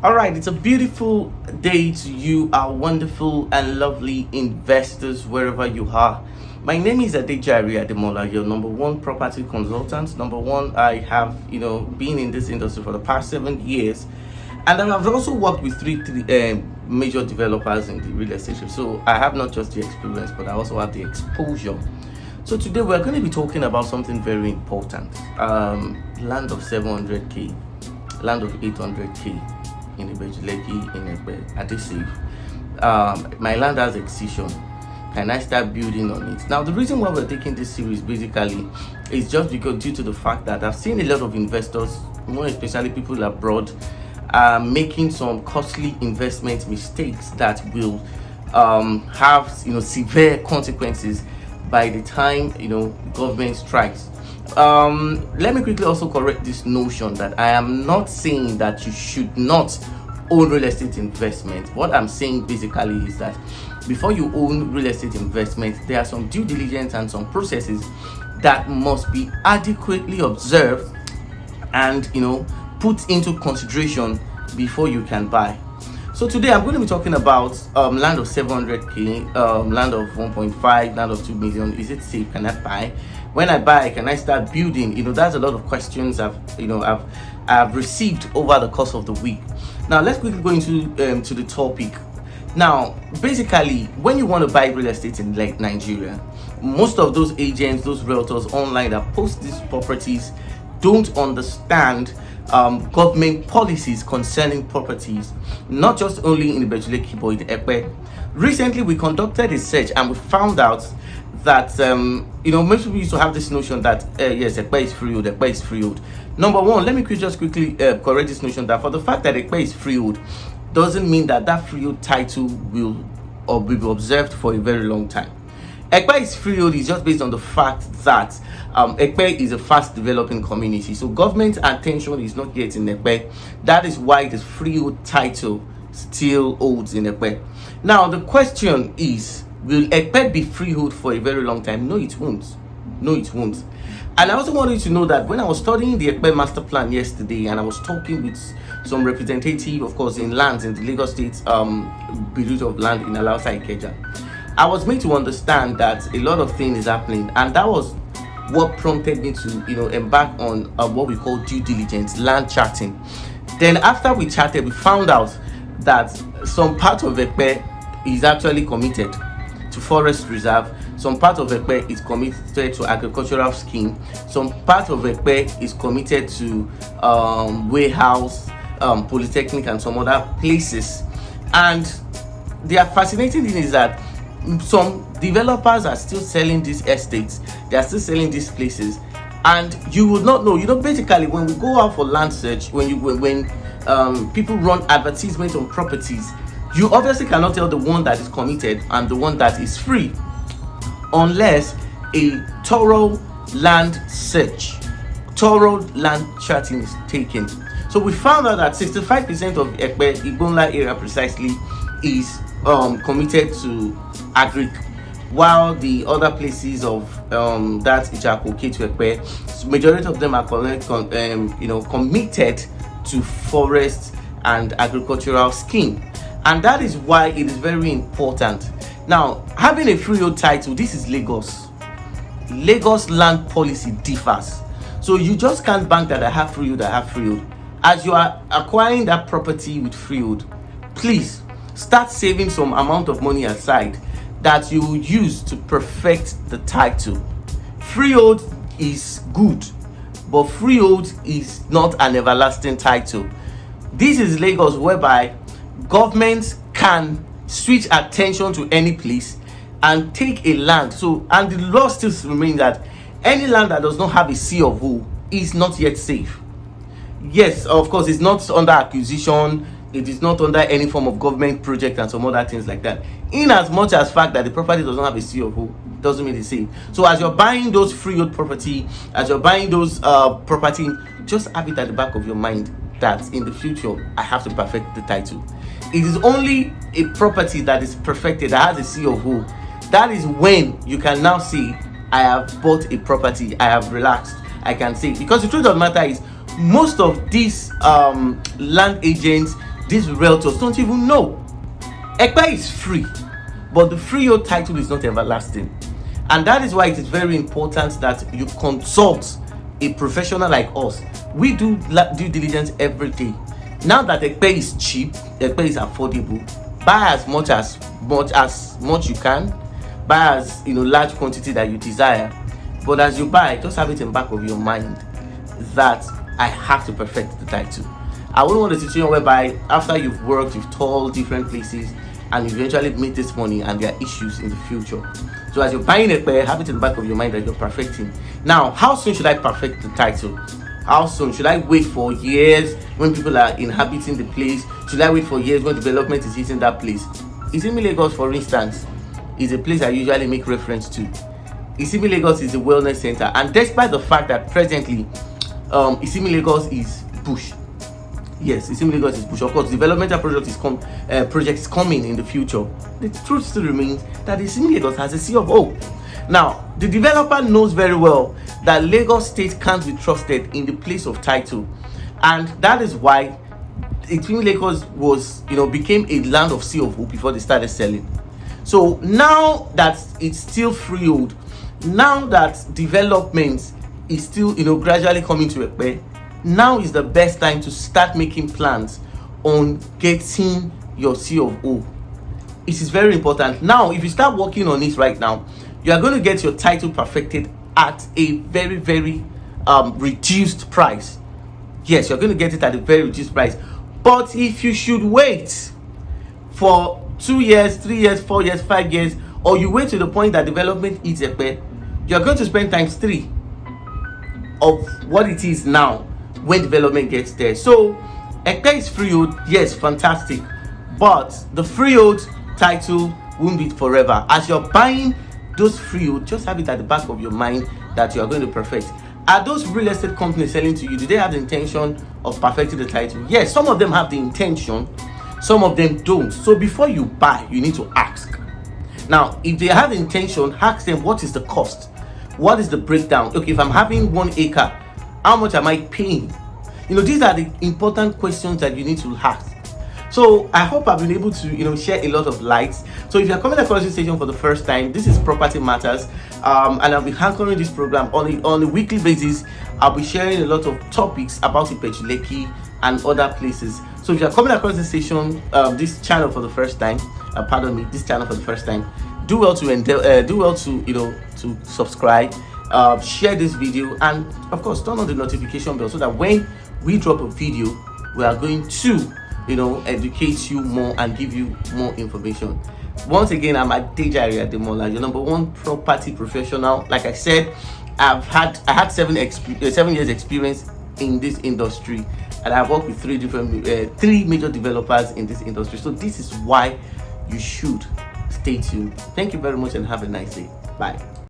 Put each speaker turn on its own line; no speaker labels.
All right, it's a beautiful day to you, our wonderful and lovely investors, wherever you are. My name is Adejari Ademola, your number one property consultant. Number one, I have been in this industry for the past 7 years, and I've also worked with three major developers in the real estate. So I have not just the experience, but I also have the exposure. So today we're going to be talking about something very important: land of 700k, land of 800k. In Ibeju Lekki, in Adesive. My land has excision. Can I start building on it? Now, the reason why we're taking this series basically is just because due to the fact that I've seen a lot of investors, more especially people abroad, making some costly investment mistakes that will have severe consequences by the time government strikes. Let me quickly also correct this notion that I am not saying that you should not own real estate investment. What I'm saying basically is that before you own real estate investment, there are some due diligence and some processes that must be adequately observed and put into consideration before you can buy. So today I'm going to be talking about land of 700k, land of 1.5, land of 2 million. Is it safe? Can I buy? When I buy, can I start building? That's a lot of questions I've received over the course of the week. Now let's quickly go into to the topic. Now, basically, when you want to buy real estate in Nigeria, most of those agents, those realtors online that post these properties don't understand government policies concerning properties, not just only in Ibeju Lekki but in Epe. Recently, we conducted a search and we found out that most people used to have this notion that yes, Epe is freehold, Epe is freehold. Number one, let me just quickly correct this notion that for the fact that Epe is freehold doesn't mean that that freehold title will be observed for a very long time. Epe is freehold is just based on the fact that Epe is a fast developing community, so government attention is not yet in Epe. That is why the freehold title still holds in Epe. Now the question is, will Epe be freehold for a very long time? No, it won't. No, it won't. And I also want you to know that when I was studying the Epe master plan yesterday, and I was talking with some representative, of course, in lands in the Lagos State Bureau of Land in Alausa Ikeja, I was made to understand that a lot of things is happening, and that was what prompted me to embark on what we call due diligence, land charting. Then after we chatted, we found out that some part of Epe is actually committed to forest reserve, some part of Epe is committed to agricultural scheme, some part of Epe is committed to warehouse, polytechnic and some other places. And the fascinating thing is that some developers are still selling these estates, they are still selling these places, and you would not know. Basically, when we go out for land search, when people run advertisements on properties, you obviously cannot tell the one that is committed and the one that is free unless a thorough land search, thorough land charting is taken. So we found out that 65% of Epe, Igbonla area precisely, is committed to agric, while the other places of that Ijakoke to Epe, majority of them are committed to forest and agricultural scheme. And that is why it is very important. Now, having a freehold title, this is Lagos. Lagos land policy differs. So you just can't bank that I have freehold. As you are acquiring that property with freehold, please start saving some amount of money aside that you will use to perfect the title. Freehold is good, but freehold is not an everlasting title. This is Lagos, whereby governments can switch attention to any place and take a land. So, and the law still remains that any land that does not have a C of O is not yet safe. Yes, of course, it's not under acquisition, it is not under any form of government project and some other things like that. In as much as fact that the property does not have a C of O doesn't mean it's safe. So as you're buying those freehold property, as you're buying those property, just have it at the back of your mind that in the future I have to perfect the title. It is only a property that is perfected, that has a C of O, that is when you can now say, I have bought a property, I have relaxed, I can say. Because the truth of the matter is, most of these land agents these realtors don't even know. Ekpe is free, but the freehold title is not everlasting. And that is why it is very important that you consult a professional like us. We do due diligence every day. Now that Ekpe is cheap, Ekpe is affordable, buy as much you can, buy as large quantity that you desire. But as you buy, just have it in the back of your mind that I have to perfect the title. I wouldn't want a situation whereby after you've worked, you've told different places, and you eventually make this money and there are issues in the future. So as you're buying a pair, have it in the back of your mind that you're perfecting. Now, how soon should I perfect the title? How soon? Should I wait for years when people are inhabiting the place? Should I wait for years when development is hitting that place? Isimi Lagos, for instance, is a place I usually make reference to. Isimi Lagos is a wellness center, and despite the fact that presently Isimi Lagos is bush. Yes, Isimi Lagos is bush. Of course, developmental projects coming in the future. The truth still remains that Isimi Lagos has a sea of O. Now, the developer knows very well that Lagos State can't be trusted in the place of title, and that is why Isimi Lagos became a land of sea of O before they started selling. So now that it's still freehold, now that development is still gradually coming to Ekpe, now is the best time to start making plans on getting your C of O. It is very important. Now, if you start working on it right now, you are going to get your title perfected at a very, very reduced price. Yes, you're going to get it at a very reduced price. But if you should wait for 2 years, 3 years, 4 years, 5 years, or you wait to the point that development is Ekpe, you're going to spend ×3 of what it is now when development gets there. So Ekpe is freehold, yes, fantastic, but the freehold title won't be forever. As you're buying those freehold, just have it at the back of your mind that you are going to perfect. Are those real estate companies selling to you? Do they have the intention of perfecting the title? Yes, some of them have the intention, some of them don't. So before you buy, you need to ask. Now, if they have the intention, ask them, what is the cost? What is the breakdown? Okay, if I'm having 1 acre, how much am I paying? These are the important questions that you need to ask. So I hope I've been able to share a lot of lights. So if you're coming across this station for the first time, this is Property Matters, and I'll be anchoring this program on a weekly basis. I'll be sharing a lot of topics about Ibeju Lekki and other places. So if you're coming across this station, this channel for the first time, this channel for the first time, do well to subscribe, share this video, and of course turn on the notification bell so that when we drop a video, we are going to educate you more and give you more information. Once again, I'm Ibeju Lekki, your #1 property professional. Like I said, I had 7 years experience in this industry, and I've worked with 3 major developers in this industry. So this is why you should stay tuned. Thank you very much and have a nice day. Bye.